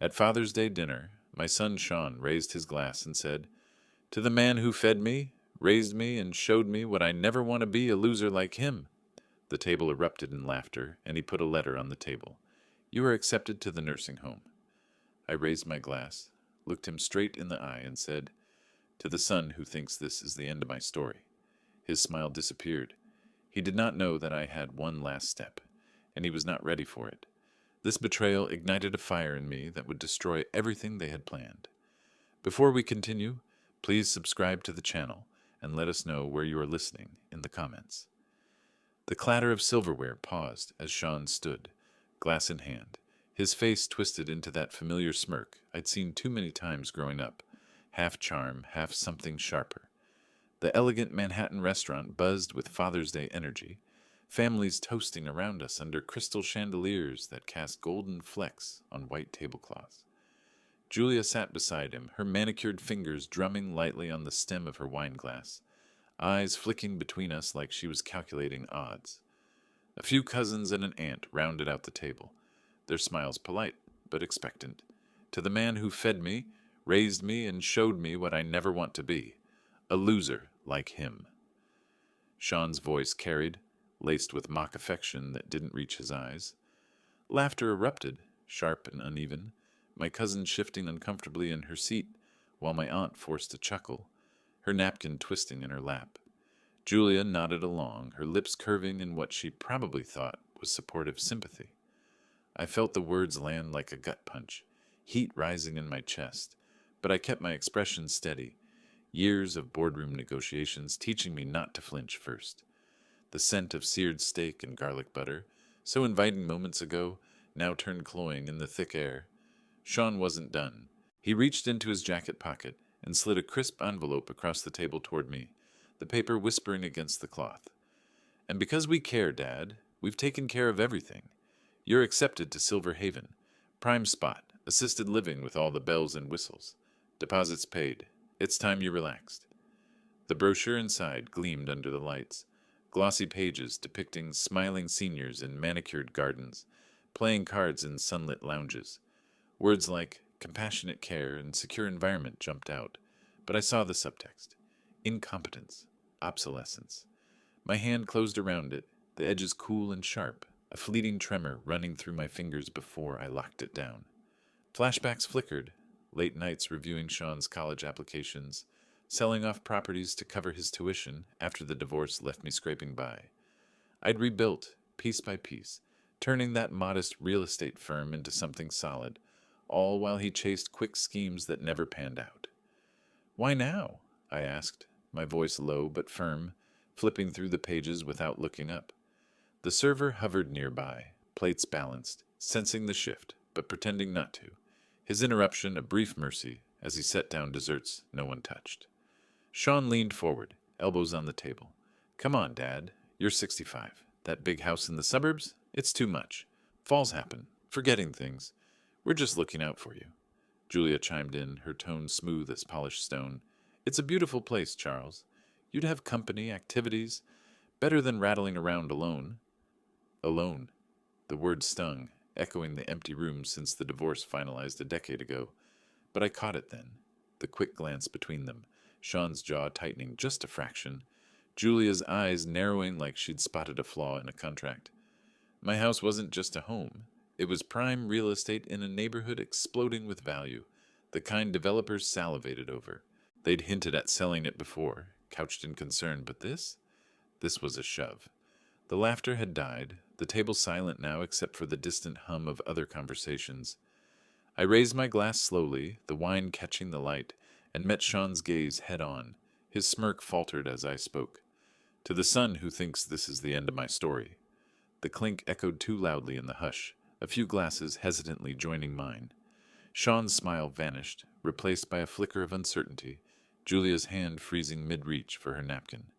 At Father's Day dinner, my son Sean raised his glass and said, "To the man who fed me, raised me, and showed me what I never want to be, a loser like him." The table erupted in laughter, and he put a letter on the table. "You are accepted to the nursing home." I raised my glass, looked him straight in the eye, and said, "To the son who thinks this is the end of my story." His smile disappeared. He did not know that I had one last step, and he was not ready for it. This betrayal ignited a fire in me that would destroy everything they had planned. Before we continue, please subscribe to the channel and let us know where you are listening in the comments. The clatter of silverware paused as Sean stood, glass in hand, his face twisted into that familiar smirk I'd seen too many times growing up, half charm, half something sharper. The elegant Manhattan restaurant buzzed with Father's Day energy, families toasting around us under crystal chandeliers that cast golden flecks on white tablecloths. Julia sat beside him, her manicured fingers drumming lightly on the stem of her wineglass, eyes flicking between us like she was calculating odds. A few cousins and an aunt rounded out the table, their smiles polite but expectant. "To the man who fed me, raised me, and showed me what I never want to be, a loser like him." Sean's voice carried, laced with mock affection that didn't reach his eyes. Laughter erupted, sharp and uneven, my cousin shifting uncomfortably in her seat, while my aunt forced a chuckle, her napkin twisting in her lap. Julia nodded along, her lips curving in what she probably thought was supportive sympathy. I felt the words land like a gut punch, heat rising in my chest, but I kept my expression steady, years of boardroom negotiations teaching me not to flinch first. The scent of seared steak and garlic butter, so inviting moments ago, now turned cloying in the thick air. Sean wasn't done. He reached into his jacket pocket and slid a crisp envelope across the table toward me, the paper whispering against the cloth. "And because we care, Dad, we've taken care of everything. You're accepted to Silver Haven. Prime spot, assisted living with all the bells and whistles. Deposits paid. It's time you relaxed." The brochure inside gleamed under the lights, glossy pages depicting smiling seniors in manicured gardens, playing cards in sunlit lounges. Words like compassionate care and secure environment jumped out, but I saw the subtext: incompetence, obsolescence. My hand closed around it, the edges cool and sharp, a fleeting tremor running through my fingers before I locked it down. Flashbacks flickered, late nights reviewing Sean's college applications, selling off properties to cover his tuition after the divorce left me scraping by. I'd rebuilt, piece by piece, turning that modest real estate firm into something solid, all while he chased quick schemes that never panned out. "Why now?" I asked, my voice low but firm, flipping through the pages without looking up. The server hovered nearby, plates balanced, sensing the shift, but pretending not to. His interruption a brief mercy as he set down desserts no one touched. Sean leaned forward, elbows on the table. "Come on, Dad. You're 65. That big house in the suburbs? It's too much. Falls happen. Forgetting things. We're just looking out for you." Julia chimed in, her tone smooth as polished stone. "It's a beautiful place, Charles. You'd have company, activities. Better than rattling around alone." Alone. The word stung, echoing the empty room since the divorce finalized a decade ago. But I caught it then. The quick glance between them, Sean's jaw tightening just a fraction, Julia's eyes narrowing like she'd spotted a flaw in a contract. My house wasn't just a home. It was prime real estate in a neighborhood exploding with value, the kind developers salivated over. They'd hinted at selling it before, couched in concern, but this? This was a shove. The laughter had died, the table silent now except for the distant hum of other conversations. I raised my glass slowly, the wine catching the light, and met Sean's gaze head on. His smirk faltered as I spoke. "To the son who thinks this is the end of my story." The clink echoed too loudly in the hush, a few glasses hesitantly joining mine. Sean's smile vanished, replaced by a flicker of uncertainty, Julia's hand freezing mid-reach for her napkin.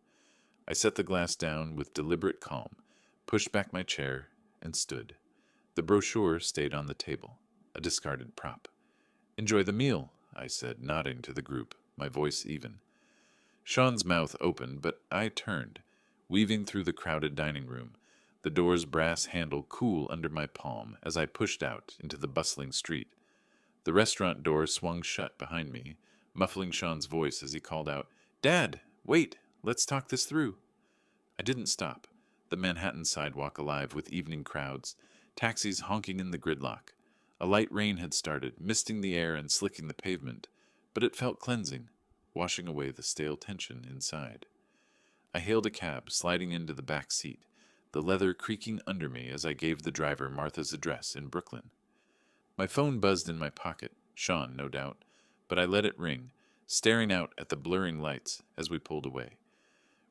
I set the glass down with deliberate calm, pushed back my chair, and stood. The brochure stayed on the table, a discarded prop. "Enjoy the meal," I said, nodding to the group, my voice even. Sean's mouth opened, but I turned, weaving through the crowded dining room, the door's brass handle cool under my palm as I pushed out into the bustling street. The restaurant door swung shut behind me, muffling Sean's voice as he called out, "Dad, wait, let's talk this through." I didn't stop, the Manhattan sidewalk alive with evening crowds, taxis honking in the gridlock. A light rain had started, misting the air and slicking the pavement, but it felt cleansing, washing away the stale tension inside. I hailed a cab, sliding into the back seat, the leather creaking under me as I gave the driver Martha's address in Brooklyn. My phone buzzed in my pocket, Sean, no doubt, but I let it ring, staring out at the blurring lights as we pulled away.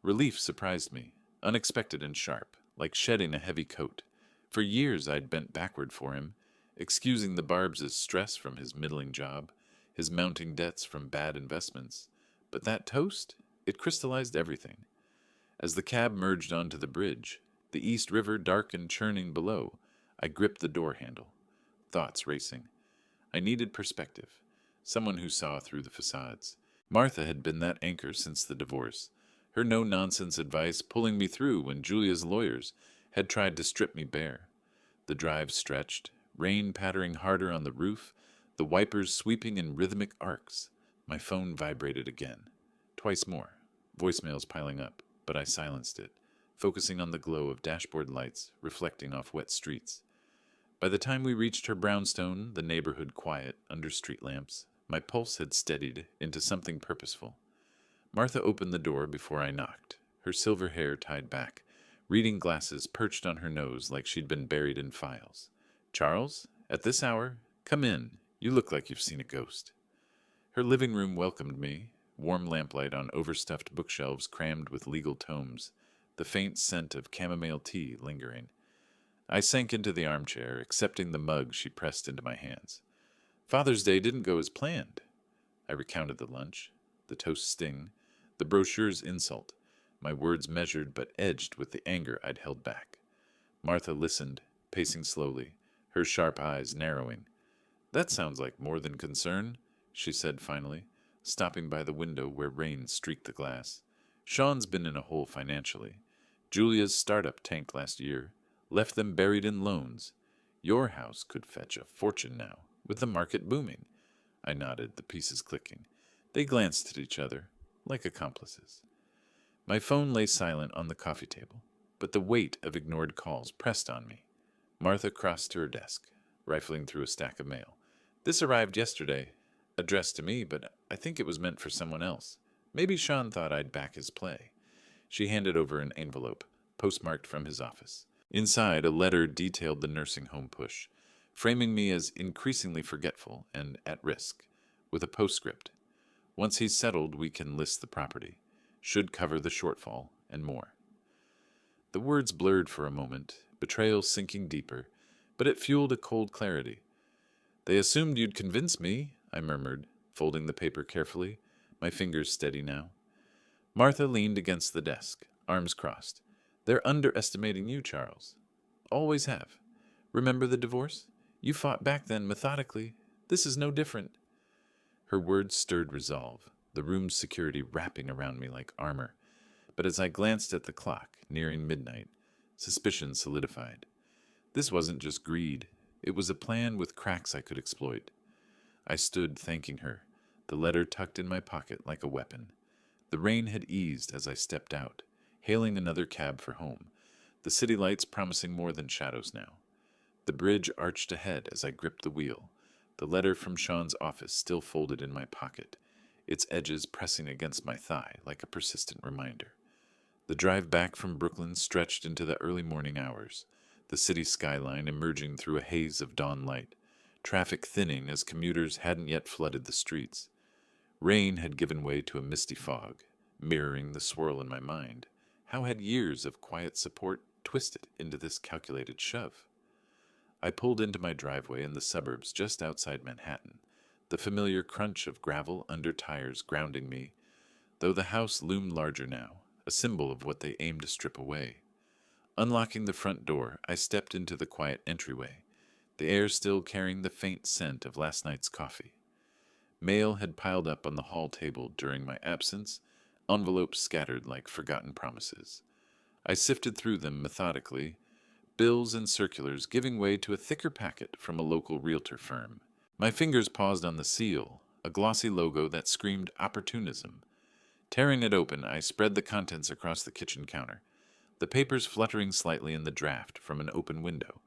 Relief surprised me, unexpected and sharp, like shedding a heavy coat. For years I'd bent backward for him, excusing the Barbs' stress from his middling job, his mounting debts from bad investments. But that toast, it crystallized everything. As the cab merged onto the bridge, the East River dark and churning below, I gripped the door handle, thoughts racing. I needed perspective, someone who saw through the facades. Martha had been that anchor since the divorce, her no-nonsense advice pulling me through when Julia's lawyers had tried to strip me bare. The drive stretched, rain pattering harder on the roof, the wipers sweeping in rhythmic arcs. My phone vibrated again. Twice more, voicemails piling up, but I silenced it, focusing on the glow of dashboard lights reflecting off wet streets. By the time we reached her brownstone, the neighborhood quiet under street lamps, my pulse had steadied into something purposeful. Martha opened the door before I knocked, her silver hair tied back, reading glasses perched on her nose like she'd been buried in files. "Charles, at this hour? Come in. You look like you've seen a ghost." Her living room welcomed me, warm lamplight on overstuffed bookshelves crammed with legal tomes, the faint scent of chamomile tea lingering. I sank into the armchair, accepting the mug she pressed into my hands. Father's Day didn't go as planned. I recounted the lunch, the toast's sting, the brochure's insult, my words measured but edged with the anger I'd held back. Martha listened, pacing slowly, her sharp eyes narrowing. "That sounds like more than concern," she said finally, stopping by the window where rain streaked the glass. "Sean's been in a hole financially. Julia's startup tanked last year, left them buried in loans. Your house could fetch a fortune now, with the market booming." I nodded, the pieces clicking. They glanced at each other, like accomplices. My phone lay silent on the coffee table, but the weight of ignored calls pressed on me. Martha crossed to her desk, rifling through a stack of mail. "This arrived yesterday, addressed to me, but I think it was meant for someone else. Maybe Sean thought I'd back his play." She handed over an envelope, postmarked from his office. Inside, a letter detailed the nursing home push, framing me as increasingly forgetful and at risk, with a postscript. "Once he's settled, we can list the property. Should cover the shortfall, and more." The words blurred for a moment, betrayal sinking deeper, but it fueled a cold clarity. "They assumed you'd convince me," I murmured, folding the paper carefully, my fingers steady now. Martha leaned against the desk, arms crossed. "They're underestimating you, Charles. Always have. Remember the divorce? You fought back then methodically. This is no different." Her words stirred resolve, the room's security wrapping around me like armor. But as I glanced at the clock, nearing midnight, suspicion solidified. This wasn't just greed. It was a plan with cracks I could exploit. I stood thanking her, the letter tucked in my pocket like a weapon. The rain had eased as I stepped out, hailing another cab for home, the city lights promising more than shadows now. The bridge arched ahead as I gripped the wheel, the letter from Sean's office still folded in my pocket, its edges pressing against my thigh like a persistent reminder. The drive back from Brooklyn stretched into the early morning hours, the city skyline emerging through a haze of dawn light, traffic thinning as commuters hadn't yet flooded the streets. Rain had given way to a misty fog, mirroring the swirl in my mind. How had years of quiet support twisted into this calculated shove? I pulled into my driveway in the suburbs just outside Manhattan, the familiar crunch of gravel under tires grounding me, though the house loomed larger now, a symbol of what they aimed to strip away. Unlocking the front door, I stepped into the quiet entryway, the air still carrying the faint scent of last night's coffee. Mail had piled up on the hall table during my absence, envelopes scattered like forgotten promises. I sifted through them methodically, bills and circulars giving way to a thicker packet from a local realtor firm. My fingers paused on the seal, a glossy logo that screamed opportunism. Tearing it open, I spread the contents across the kitchen counter, the papers fluttering slightly in the draft from an open window.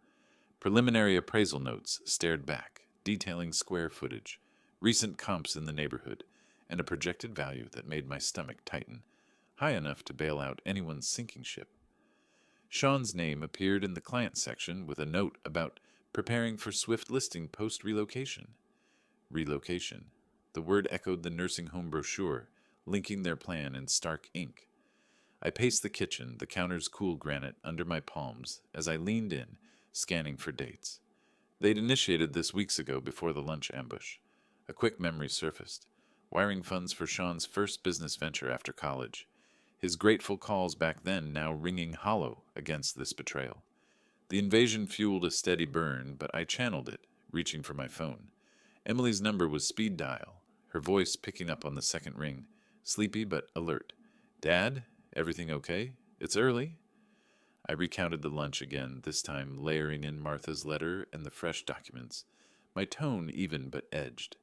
Preliminary appraisal notes stared back, detailing square footage, recent comps in the neighborhood, and a projected value that made my stomach tighten, high enough to bail out anyone's sinking ship. Sean's name appeared in the client section with a note about preparing for swift listing post-relocation. Relocation. The word echoed the nursing home brochure, linking their plan in stark ink. I paced the kitchen, the counter's cool granite under my palms, as I leaned in, scanning for dates. They'd initiated this weeks ago before the lunch ambush. A quick memory surfaced, wiring funds for Sean's first business venture after college. His grateful calls back then now ringing hollow against this betrayal. The invasion fueled a steady burn, but I channeled it, reaching for my phone. Emily's number was speed dial, her voice picking up on the second ring, sleepy but alert. "Dad, everything okay? It's early." I recounted the lunch again, this time layering in Martha's letter and the fresh documents, my tone even but edged.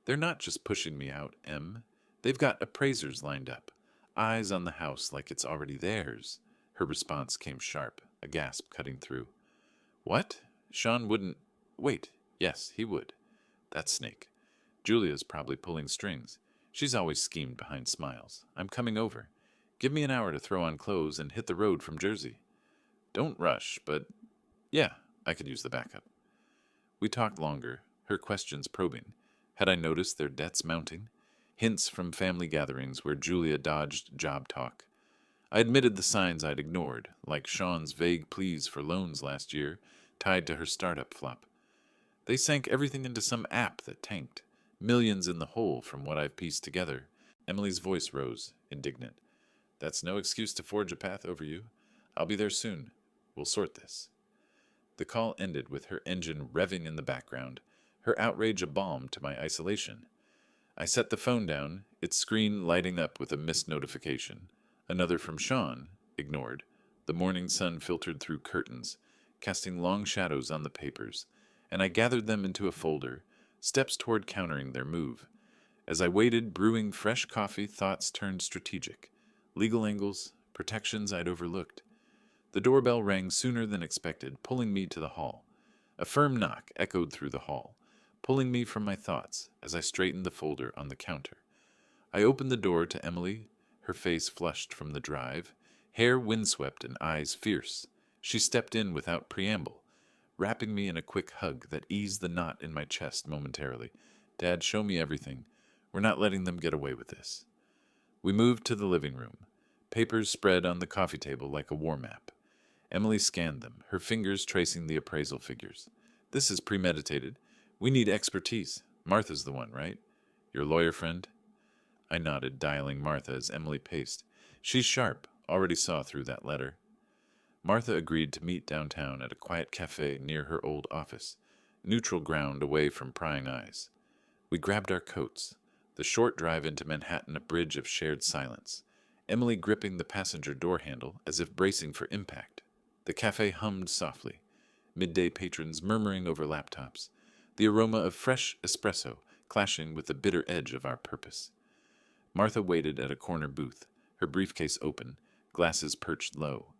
"They're not just pushing me out, Em. They've got appraisers lined up, eyes on the house like it's already theirs." Her response came sharp, a gasp cutting through. "What? Sean wouldn't... Wait, yes, he would. That snake. Julia's probably pulling strings. She's always schemed behind smiles. I'm coming over. Give me an hour to throw on clothes and hit the road from Jersey." "Don't rush, but... yeah, I could use the backup." We talked longer, her questions probing. Had I noticed their debts mounting? Hints from family gatherings where Julia dodged job talk. I admitted the signs I'd ignored, like Sean's vague pleas for loans last year, tied to her startup flop. They sank everything into some app that tanked. Millions in the hole from what I've pieced together. Emily's voice rose, indignant. "That's no excuse to forge a path over you. I'll be there soon. We'll sort this." The call ended with her engine revving in the background, her outrage a balm to my isolation. I set the phone down, its screen lighting up with a missed notification. Another from Sean, ignored. The morning sun filtered through curtains, casting long shadows on the papers, and I gathered them into a folder, steps toward countering their move. As I waited, brewing fresh coffee, thoughts turned strategic. Legal angles, protections I'd overlooked. The doorbell rang sooner than expected, pulling me to the hall. A firm knock echoed through the hall, pulling me from my thoughts as I straightened the folder on the counter. I opened the door to Emily, her face flushed from the drive, hair windswept and eyes fierce. She stepped in without preamble, wrapping me in a quick hug that eased the knot in my chest momentarily. "Dad, show me everything. We're not letting them get away with this." We moved to the living room, papers spread on the coffee table like a war map. Emily scanned them, her fingers tracing the appraisal figures. "This is premeditated. We need expertise. Martha's the one, right? Your lawyer friend?" I nodded, dialing Martha as Emily paced. "She's sharp. Already saw through that letter." Martha agreed to meet downtown at a quiet cafe near her old office, neutral ground away from prying eyes. We grabbed our coats, the short drive into Manhattan a bridge of shared silence, Emily gripping the passenger door handle as if bracing for impact. The cafe hummed softly, midday patrons murmuring over laptops, the aroma of fresh espresso clashing with the bitter edge of our purpose. Martha waited at a corner booth, her briefcase open, glasses perched low.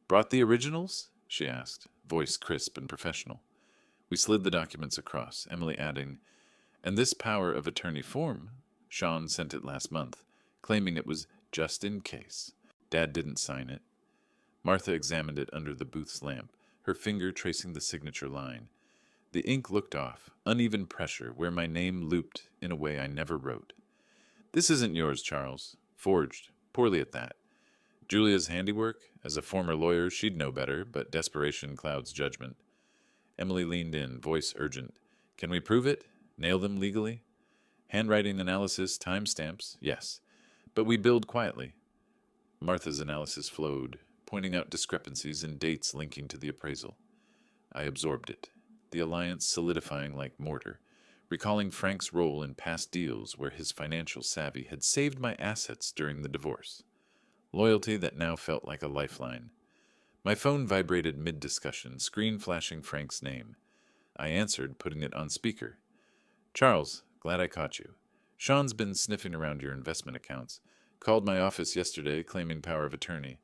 "Brought the originals?" she asked, voice crisp and professional. We slid the documents across, Emily adding, "And this power of attorney form, Sean sent it last month, claiming it was just in case. Dad didn't sign it." Martha examined it under the booth's lamp, her finger tracing the signature line. The ink looked off, uneven pressure where my name looped in a way I never wrote. "This isn't yours, Charles. Forged. Poorly at that. Julia's handiwork? As a former lawyer, she'd know better, but desperation clouds judgment." Emily leaned in, voice urgent. "Can we prove it? Nail them legally? Handwriting analysis, timestamps, yes. But we build quietly." Martha's analysis flowed, pointing out discrepancies in dates linking to the appraisal. I absorbed it, the alliance solidifying like mortar, recalling Frank's role in past deals where his financial savvy had saved my assets during the divorce. Loyalty that now felt like a lifeline. My phone vibrated mid-discussion, screen flashing Frank's name. I answered, putting it on speaker. Charles, glad I caught you. Sean's been sniffing around your investment accounts. Called my office yesterday claiming power of attorney.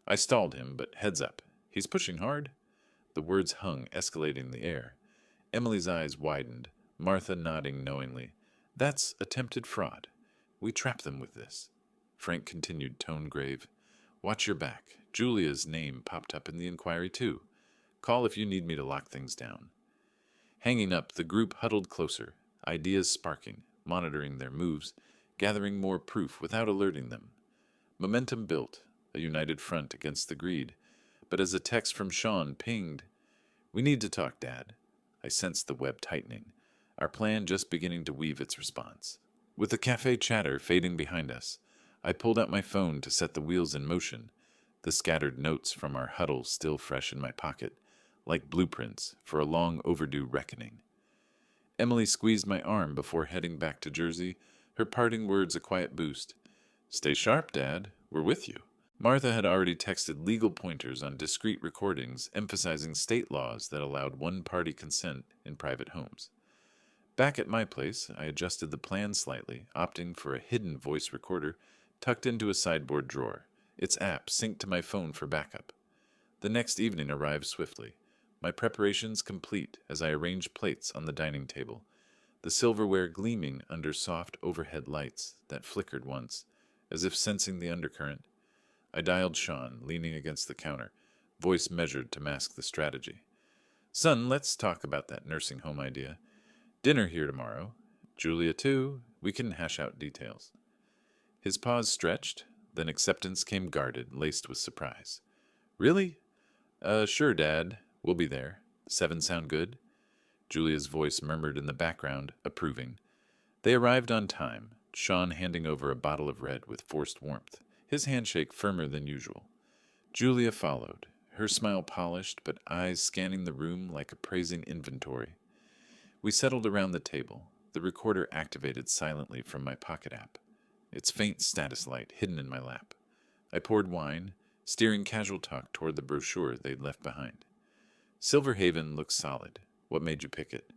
I stalled him, but heads up. He's pushing hard. The words hung, escalating the air. Emily's eyes widened, Martha nodding knowingly. That's attempted fraud. We trap them with this. Frank continued, tone grave. Watch your back. Julia's name popped up in the inquiry, too. Call if you need me to lock things down. Hanging up, the group huddled closer, ideas sparking, monitoring their moves, gathering more proof without alerting them. Momentum built, a united front against the greed. But as a text from Sean pinged, "We need to talk, Dad." I sensed the web tightening, our plan just beginning to weave its response. With the cafe chatter fading behind us, I pulled out my phone to set the wheels in motion, the scattered notes from our huddle still fresh in my pocket, like blueprints for a long overdue reckoning. Emily squeezed my arm before heading back to Jersey, her parting words a quiet boost. "Stay sharp, Dad. We're with you." Martha had already texted legal pointers on discrete recordings emphasizing state laws that allowed one-party consent in private homes. Back at my place, I adjusted the plan slightly, opting for a hidden voice recorder tucked into a sideboard drawer, its app synced to my phone for backup. The next evening arrived swiftly, my preparations complete as I arranged plates on the dining table, the silverware gleaming under soft overhead lights that flickered once, as if sensing the undercurrent. I dialed Sean, leaning against the counter, voice measured to mask the strategy. "Son, let's talk about that nursing home idea. Dinner here tomorrow. Julia, too. We can hash out details." His pause stretched, then acceptance came guarded, laced with surprise. "Really?" Sure, Dad. We'll be there. 7 sound good?" Julia's voice murmured in the background, approving. They arrived on time, Sean handing over a bottle of red with forced warmth, his handshake firmer than usual. Julia followed, her smile polished but eyes scanning the room like appraising inventory. We settled around the table, the recorder activated silently from my pocket app, its faint status light hidden in my lap. I poured wine, steering casual talk toward the brochure they'd left behind. "Silverhaven looks solid. What made you pick it?"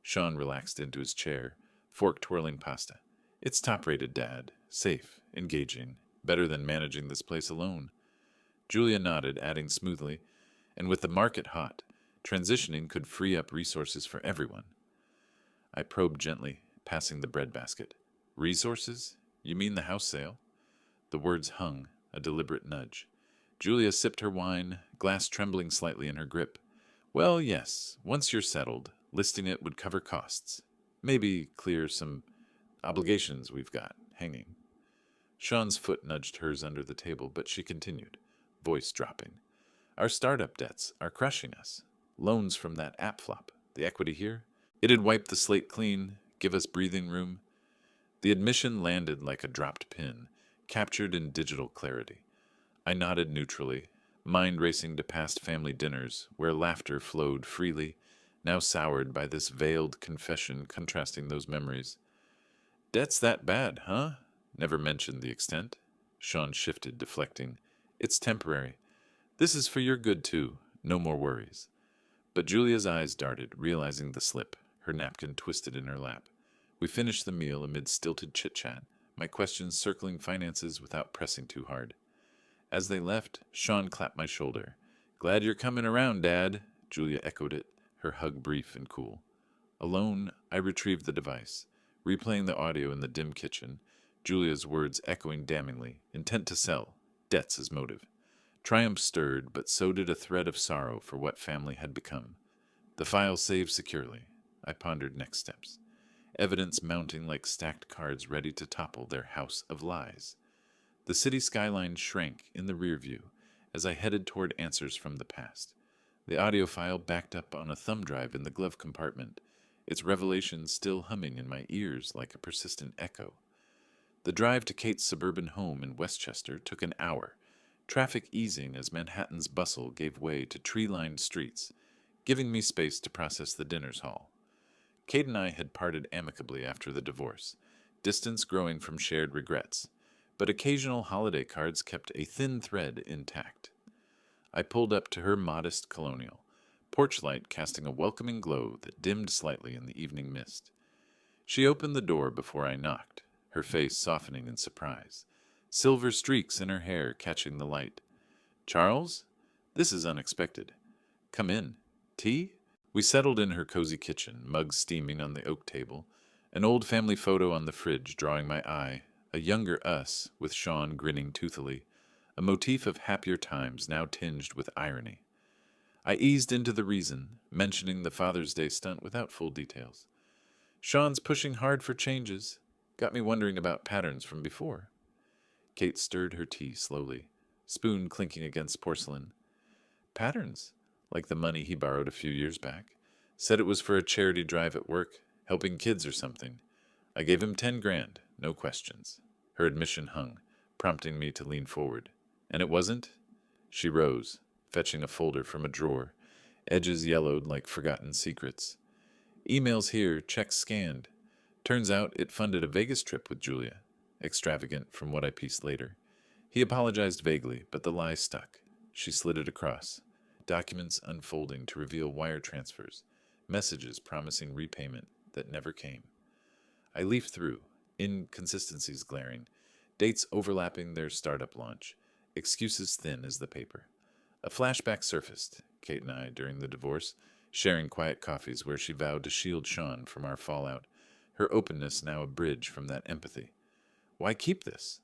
Sean relaxed into his chair, fork twirling pasta. "It's top-rated, Dad. Safe, engaging, better than managing this place alone." Julia nodded, adding smoothly, "And with the market hot, transitioning could free up resources for everyone." I probed gently, passing the breadbasket. "Resources? You mean the house sale?" The words hung, a deliberate nudge. Julia sipped her wine, glass trembling slightly in her grip. "Well, yes, once you're settled, listing it would cover costs. Maybe clear some obligations we've got hanging." Sean's foot nudged hers under the table, but she continued, voice dropping. "Our startup debts are crushing us. Loans from that app flop, the equity here, it'd wipe the slate clean, give us breathing room." The admission landed like a dropped pin, captured in digital clarity. I nodded neutrally, mind racing to past family dinners where laughter flowed freely, now soured by this veiled confession contrasting those memories. "Debt's that bad, huh?" Never mentioned the extent. Sean shifted, deflecting. "It's temporary. This is for your good, too. No more worries." But Julia's eyes darted, realizing the slip, her napkin twisted in her lap. We finished the meal amid stilted chit-chat, my questions circling finances without pressing too hard. As they left, Sean clapped my shoulder. "Glad you're coming around, Dad." Julia echoed it, her hug brief and cool. Alone, I retrieved the device, replaying the audio in the dim kitchen, Julia's words echoing damningly, intent to sell, debts as motive. Triumph stirred, but so did a thread of sorrow for what family had become. The file saved securely. I pondered next steps. Evidence mounting like stacked cards ready to topple their house of lies. The city skyline shrank in the rear view as I headed toward answers from the past. The audio file backed up on a thumb drive in the glove compartment, its revelations still humming in my ears like a persistent echo. The drive to Kate's suburban home in Westchester took an hour, traffic easing as Manhattan's bustle gave way to tree-lined streets, giving me space to process the dinner's haul. Kate and I had parted amicably after the divorce, distance growing from shared regrets, but occasional holiday cards kept a thin thread intact. I pulled up to her modest colonial, porch light casting a welcoming glow that dimmed slightly in the evening mist. She opened the door before I knocked, her face softening in surprise, silver streaks in her hair catching the light. "Charles? This is unexpected. Come in. Tea?" We settled in her cozy kitchen, mugs steaming on the oak table, an old family photo on the fridge drawing my eye, a younger us with Sean grinning toothily, a motif of happier times now tinged with irony. I eased into the reason, mentioning the Father's Day stunt without full details. "Sean's pushing hard for changes. Got me wondering about patterns from before." Kate stirred her tea slowly, spoon clinking against porcelain. "Patterns? Like the money he borrowed a few years back. Said it was for a charity drive at work, helping kids or something. I gave him 10 grand, no questions." Her admission hung, prompting me to lean forward. "And it wasn't?" She rose, fetching a folder from a drawer, edges yellowed like forgotten secrets. "Emails here, checks scanned. Turns out it funded a Vegas trip with Julia. Extravagant from what I pieced later. He apologized vaguely, but the lie stuck." She slid it across. Documents unfolding to reveal wire transfers, messages promising repayment that never came. I leafed through, inconsistencies glaring, dates overlapping their startup launch, excuses thin as the paper. A flashback surfaced, Kate and I, during the divorce, sharing quiet coffees where she vowed to shield Sean from our fallout, her openness now a bridge from that empathy. "Why keep this?"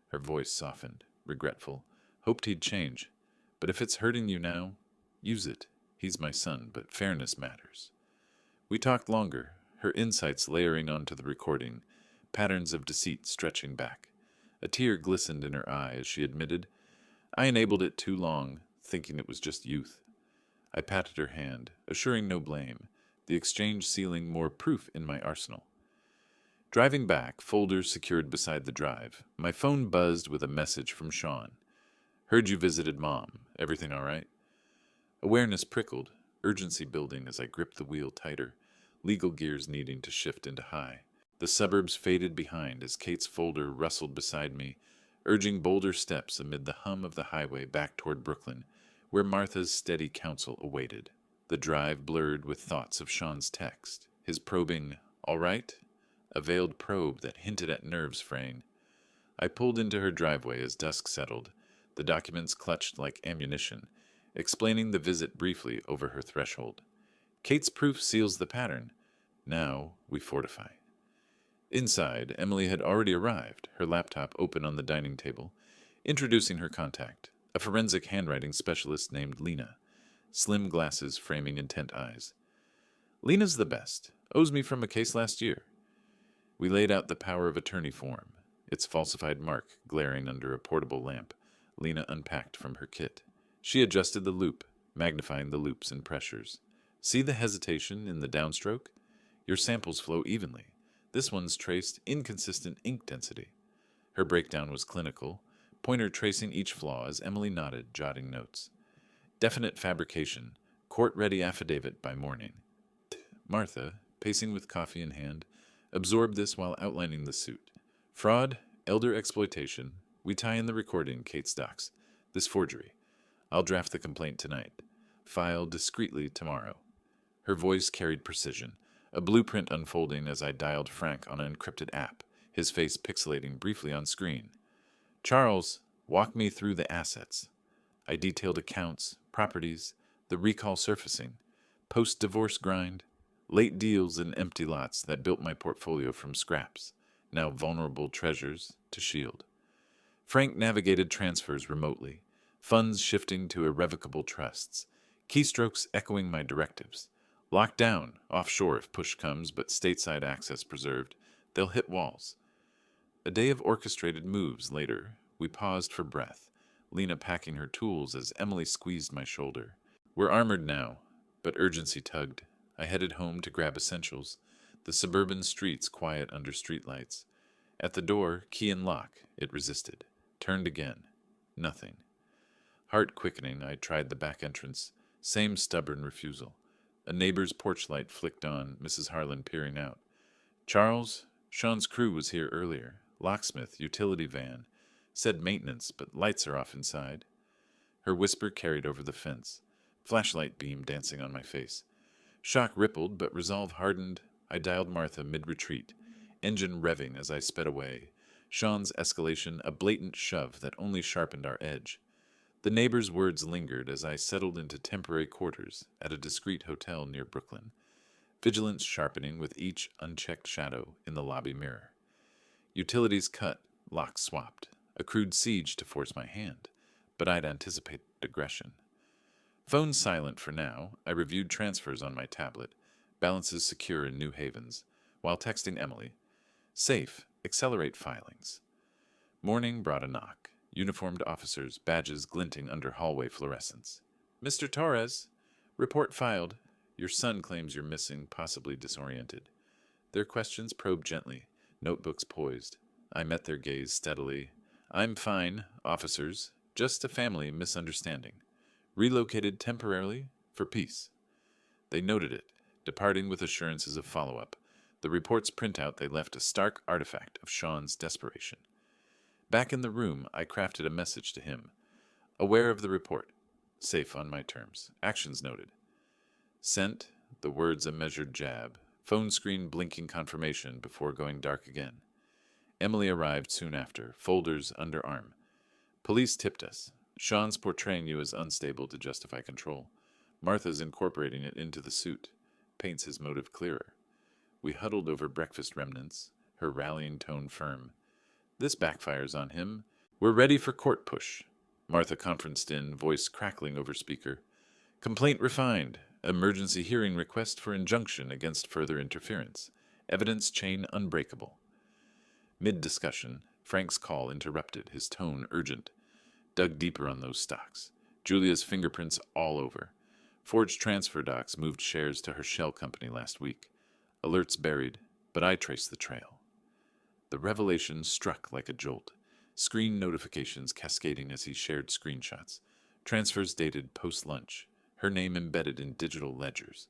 Her voice softened, regretful. "Hoped he'd change. But if it's hurting you now, use it. He's my son, but fairness matters." We talked longer, her insights layering onto the recording, patterns of deceit stretching back. A tear glistened in her eye as she admitted, "I enabled it too long, thinking it was just youth." I patted her hand, assuring no blame, the exchange sealing more proof in my arsenal. Driving back, folders secured beside the drive, my phone buzzed with a message from Sean. "Heard you visited Mom. Everything all right?" Awareness prickled, urgency building as I gripped the wheel tighter, legal gears needing to shift into high. The suburbs faded behind as Kate's folder rustled beside me, urging bolder steps amid the hum of the highway back toward Brooklyn, where Martha's steady counsel awaited. The drive blurred with thoughts of Sean's text, his probing, "All right?" a veiled probe that hinted at nerves fraying. I pulled into her driveway as dusk settled, the documents clutched like ammunition, explaining the visit briefly over her threshold. Kate's proof seals the pattern. Now we fortify. Inside, Emily had already arrived, her laptop open on the dining table, introducing her contact, a forensic handwriting specialist named Lena, slim glasses framing intent eyes. "Lena's the best. Owes me from a case last year." We laid out the power of attorney form, its falsified mark glaring under a portable lamp. Lena unpacked from her kit. She adjusted the loop, magnifying the loops and pressures. "See the hesitation in the downstroke? Your samples flow evenly. This one's traced inconsistent ink density." Her breakdown was clinical, pointer tracing each flaw as Emily nodded, jotting notes. "Definite fabrication. Court-ready affidavit by morning." Martha, pacing with coffee in hand, absorbed this while outlining the suit. "Fraud, elder exploitation. We tie in the recording, Kate Stocks. This forgery. I'll draft the complaint tonight. File discreetly tomorrow." Her voice carried precision, a blueprint unfolding as I dialed Frank on an encrypted app, his face pixelating briefly on screen. "Charles, walk me through the assets." I detailed accounts, properties, the recall surfacing, post-divorce grind, late deals and empty lots that built my portfolio from scraps, now vulnerable treasures, to shield. Frank navigated transfers remotely, funds shifting to irrevocable trusts, keystrokes echoing my directives. "Locked down, offshore if push comes, but stateside access preserved. They'll hit walls." A day of orchestrated moves later, we paused for breath, Lena packing her tools as Emily squeezed my shoulder. "We're armored now," but urgency tugged. I headed home to grab essentials, the suburban streets quiet under streetlights. At the door, key and lock, it resisted. Turned again. Nothing. Heart quickening, I tried the back entrance. Same stubborn refusal. A neighbor's porch light flicked on, Mrs. Harlan peering out. "Charles, Sean's crew was here earlier. Locksmith, utility van. Said maintenance, but lights are off inside." Her whisper carried over the fence. Flashlight beam dancing on my face. Shock rippled, but resolve hardened. I dialed Martha mid-retreat, engine revving as I sped away. Sean's escalation a blatant shove that only sharpened our edge. The neighbor's words lingered as I settled into temporary quarters at a discreet hotel near Brooklyn, vigilance sharpening with each unchecked shadow in the lobby mirror. Utilities cut, locks swapped, a crude siege to force my hand, but I'd anticipated aggression. Phone silent for now, I reviewed transfers on my tablet, balances secure in New Havens, while texting Emily. Safe, accelerate filings. Morning brought a knock. Uniformed officers, badges glinting under hallway fluorescents. Mr. Torres, report filed. Your son claims you're missing, possibly disoriented. Their questions probed gently, notebooks poised. I met their gaze steadily. I'm fine, officers. Just a family misunderstanding. Relocated temporarily for peace. They noted it, departing with assurances of follow-up. The report's printout they left a stark artifact of Sean's desperation. Back in the room, I crafted a message to him. Aware of the report. Safe on my terms. Actions noted. Sent, the words a measured jab. Phone screen blinking confirmation before going dark again. Emily arrived soon after, folders under arm. Police tipped us. Sean's portraying you as unstable to justify control. Martha's incorporating it into the suit. Paints his motive clearer. We huddled over breakfast remnants, her rallying tone firm. This backfires on him. We're ready for court push. Martha conferenced in, voice crackling over speaker. Complaint refined. Emergency hearing request for injunction against further interference. Evidence chain unbreakable. Mid-discussion, Frank's call interrupted, his tone urgent. Dug deeper on those stocks. Julia's fingerprints all over. Forged transfer docs moved shares to her shell company last week. Alerts buried, but I traced the trail. The revelation struck like a jolt. Screen notifications cascading as he shared screenshots. Transfers dated post-lunch. Her name embedded in digital ledgers.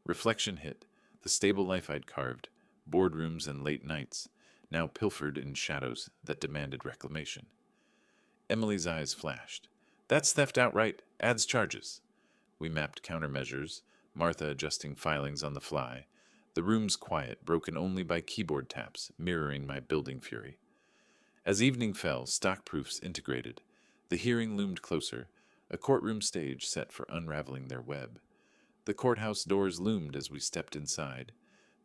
Reflection hit. The stable life I'd carved. Boardrooms and late nights. Now pilfered in shadows that demanded reclamation. Emily's eyes flashed. That's theft outright. Adds charges. We mapped countermeasures. Martha adjusting filings on the fly. The room's quiet, broken only by keyboard taps, mirroring my building fury. As evening fell, stock proofs integrated. The hearing loomed closer, a courtroom stage set for unraveling their web. The courthouse doors loomed as we stepped inside,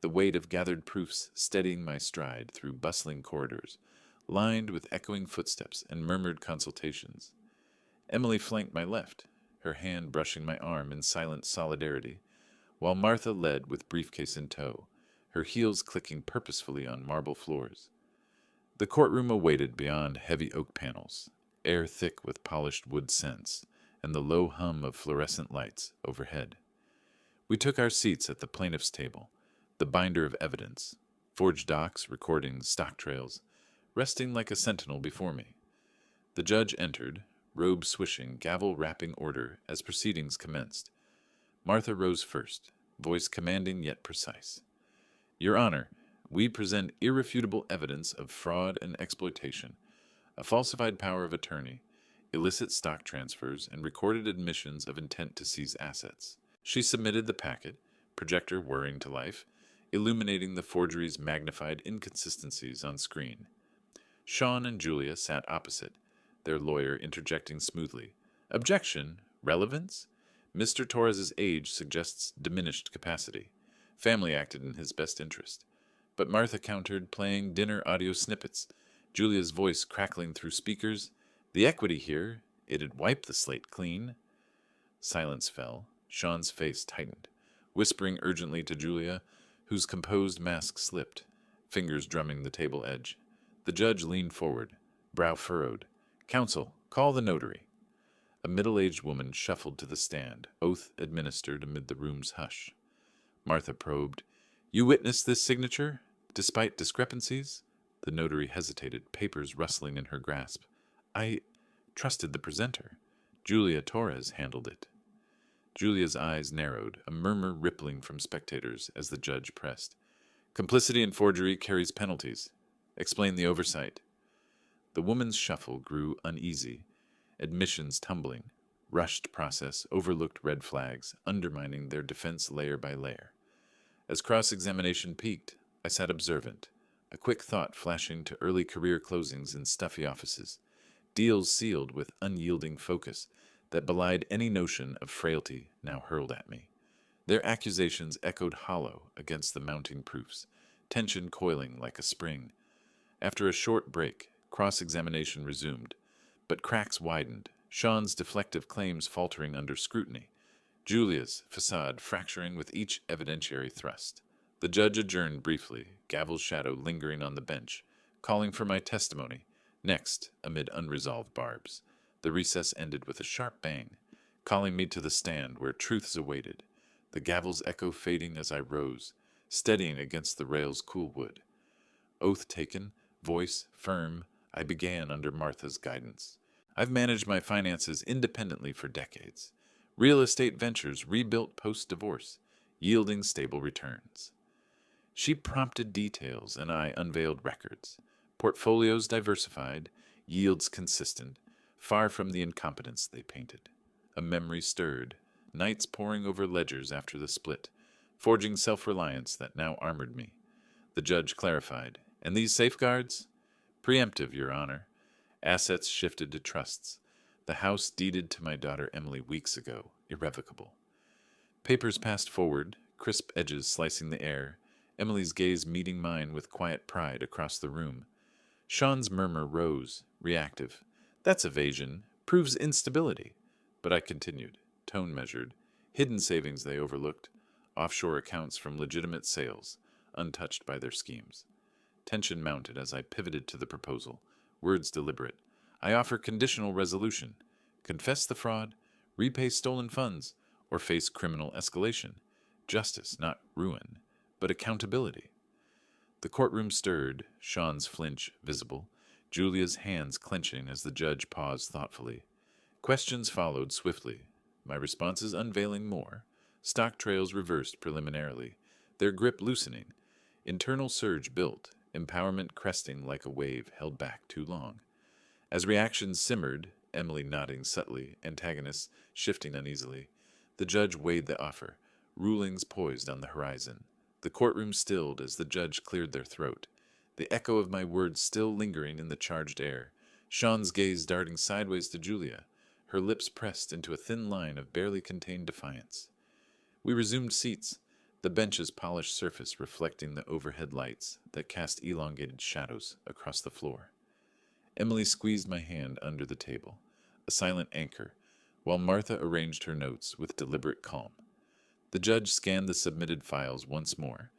the weight of gathered proofs steadying my stride through bustling corridors, lined with echoing footsteps and murmured consultations. Emily flanked my left, her hand brushing my arm in silent solidarity, while Martha led with briefcase in tow, her heels clicking purposefully on marble floors. The courtroom awaited beyond heavy oak panels, air thick with polished wood scents, and the low hum of fluorescent lights overhead. We took our seats at the plaintiff's table, the binder of evidence, forged docs, recordings, stock trails, resting like a sentinel before me. The judge entered, robe swishing, gavel rapping order as proceedings commenced. Martha rose first, voice commanding yet precise. Your Honor, we present irrefutable evidence of fraud and exploitation, a falsified power of attorney, illicit stock transfers, and recorded admissions of intent to seize assets. She submitted the packet, projector whirring to life, illuminating the forgery's magnified inconsistencies on screen. Sean and Julia sat opposite, their lawyer interjecting smoothly. Objection? Relevance? Mr. Torres's age suggests diminished capacity. Family acted in his best interest. But Martha countered, playing dinner audio snippets, Julia's voice crackling through speakers. The equity here, it'd wipe the slate clean. Silence fell. Sean's face tightened, whispering urgently to Julia, whose composed mask slipped, fingers drumming the table edge. The judge leaned forward, brow furrowed. Counsel, call the notary. A middle-aged woman shuffled to the stand, oath administered amid the room's hush. Martha probed. You witnessed this signature, despite discrepancies? The notary hesitated, papers rustling in her grasp. I trusted the presenter. Julia Torres handled it. Julia's eyes narrowed, a murmur rippling from spectators as the judge pressed. Complicity in forgery carries penalties. Explain the oversight. The woman's shuffle grew uneasy, admissions tumbling, rushed process, overlooked red flags, undermining their defense layer by layer. As cross-examination peaked, I sat observant, a quick thought flashing to early career closings in stuffy offices, deals sealed with unyielding focus that belied any notion of frailty now hurled at me. Their accusations echoed hollow against the mounting proofs, tension coiling like a spring. After a short break, cross-examination resumed, but cracks widened, Sean's deflective claims faltering under scrutiny, Julia's facade fracturing with each evidentiary thrust. The judge adjourned briefly, gavel's shadow lingering on the bench, calling for my testimony, next amid unresolved barbs. The recess ended with a sharp bang, calling me to the stand where truths awaited, the gavel's echo fading as I rose, steadying against the rail's cool wood. Oath taken, voice firm, I began under Martha's guidance. I've managed my finances independently for decades. Real estate ventures rebuilt post-divorce, yielding stable returns. She prompted details, and I unveiled records. Portfolios diversified, yields consistent, far from the incompetence they painted. A memory stirred, nights poring over ledgers after the split, forging self-reliance that now armored me. The judge clarified, and these safeguards? Preemptive, Your Honor. Assets shifted to trusts. The house deeded to my daughter Emily weeks ago, irrevocable. Papers passed forward, crisp edges slicing the air, Emily's gaze meeting mine with quiet pride across the room. Sean's murmur rose, reactive. That's evasion, proves instability. But I continued, tone measured, hidden savings they overlooked, offshore accounts from legitimate sales, untouched by their schemes. Tension mounted as I pivoted to the proposal, words deliberate. I offer conditional resolution. Confess the fraud, repay stolen funds, or face criminal escalation. Justice, not ruin, but accountability. The courtroom stirred, Sean's flinch visible, Julia's hands clenching as the judge paused thoughtfully. Questions followed swiftly, my responses unveiling more, stock trails reversed preliminarily, their grip loosening. Internal surge built, empowerment cresting like a wave held back too long. As reactions simmered, Emily nodding subtly, antagonists shifting uneasily, the judge weighed the offer, rulings poised on the horizon. The courtroom stilled as the judge cleared their throat, the echo of my words still lingering in the charged air, Sean's gaze darting sideways to Julia, her lips pressed into a thin line of barely contained defiance. We resumed seats, the bench's polished surface reflecting the overhead lights that cast elongated shadows across the floor. Emily squeezed my hand under the table, a silent anchor, while Martha arranged her notes with deliberate calm. The judge scanned the submitted files once more,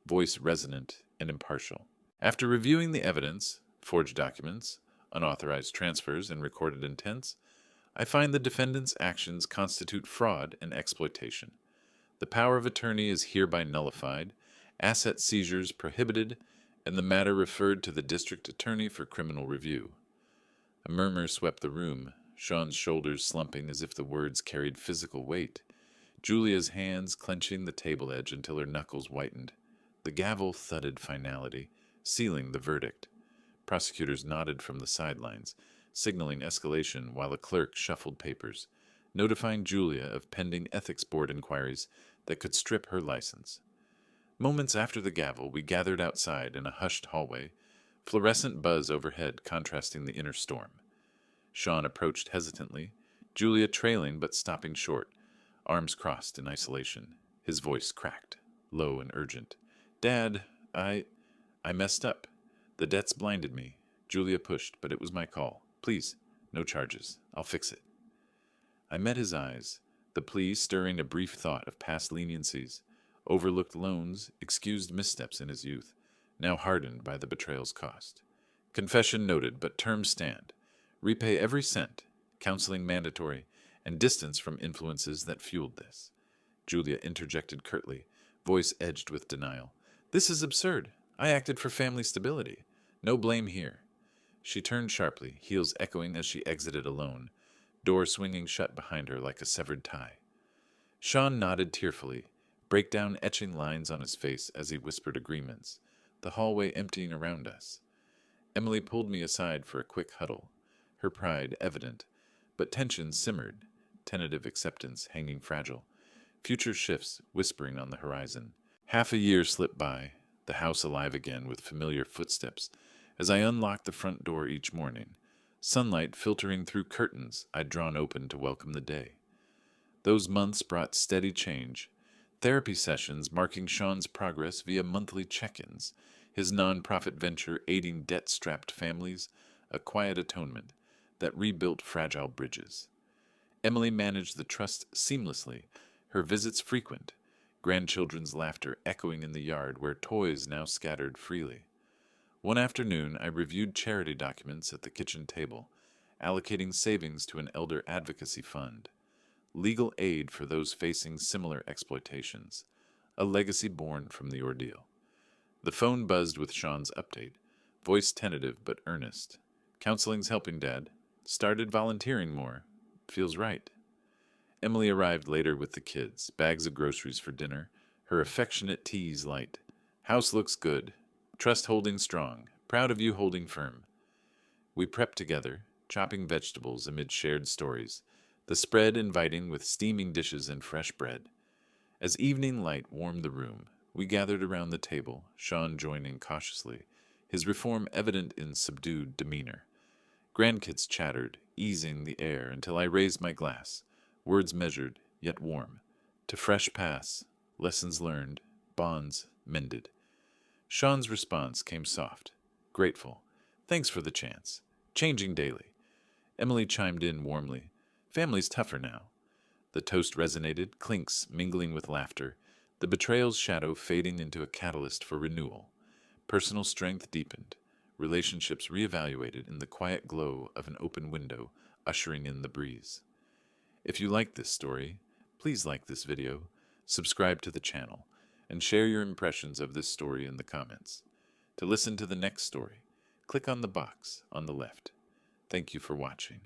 voice resonant and impartial. After reviewing the evidence, forged documents, unauthorized transfers, and recorded intents, I find the defendant's actions constitute fraud and exploitation. The power of attorney is hereby nullified, asset seizures prohibited, and the matter referred to the district attorney for criminal review. A murmur swept the room, Sean's shoulders slumping as if the words carried physical weight, Julia's hands clenching the table edge until her knuckles whitened. The gavel thudded finality, sealing the verdict. Prosecutors nodded from the sidelines, signaling escalation while a clerk shuffled papers, notifying Julia of pending ethics board inquiries that could strip her license. Moments after the gavel, we gathered outside in a hushed hallway, fluorescent buzz overhead contrasting the inner storm. Sean approached hesitantly, Julia trailing but stopping short, arms crossed in isolation. His voice cracked, low and urgent. Dad, I messed up. The debts blinded me. Julia pushed, but it was my call. Please, no charges. I'll fix it. I met his eyes, the plea stirring a brief thought of past leniencies, overlooked loans, excused missteps in his youth, now hardened by the betrayal's cost. Confession noted, but terms stand. Repay every cent, counseling mandatory, and distance from influences that fueled this. Julia interjected curtly, voice edged with denial. This is absurd. I acted for family stability. No blame here. She turned sharply, heels echoing as she exited alone, door swinging shut behind her like a severed tie. Sean nodded tearfully, breakdown etching lines on his face as he whispered agreements, the hallway emptying around us. Emily pulled me aside for a quick huddle, her pride evident, but tension simmered, tentative acceptance hanging fragile, future shifts whispering on the horizon. Half a year slipped by, the house alive again with familiar footsteps, as I unlocked the front door each morning, sunlight filtering through curtains I'd drawn open to welcome the day. Those months brought steady change, therapy sessions marking Sean's progress via monthly check-ins, his non-profit venture aiding debt-strapped families, a quiet atonement that rebuilt fragile bridges. Emily managed the trust seamlessly, her visits frequent, grandchildren's laughter echoing in the yard where toys now scattered freely. One afternoon, I reviewed charity documents at the kitchen table, allocating savings to an elder advocacy fund, legal aid for those facing similar exploitations, a legacy born from the ordeal. The phone buzzed with Sean's update, voice tentative but earnest. Counseling's helping, Dad. Started volunteering more. Feels right. Emily arrived later with the kids, bags of groceries for dinner, her affectionate tease light. House looks good. Trust holding strong. Proud of you holding firm. We prepped together, chopping vegetables amid shared stories, the spread inviting with steaming dishes and fresh bread. As evening light warmed the room, we gathered around the table, Sean joining cautiously, his reform evident in subdued demeanor. Grandkids chattered, easing the air until I raised my glass, words measured, yet warm. To fresh paths, lessons learned, bonds mended. Sean's response came soft, grateful. Thanks for the chance. Changing daily. Emily chimed in warmly. Family's tougher now. The toast resonated, clinks mingling with laughter, the betrayal's shadow fading into a catalyst for renewal. Personal strength deepened, relationships reevaluated in the quiet glow of an open window, ushering in the breeze. If you like this story, please like this video, subscribe to the channel, and share your impressions of this story in the comments. To listen to the next story, click on the box on the left. Thank you for watching.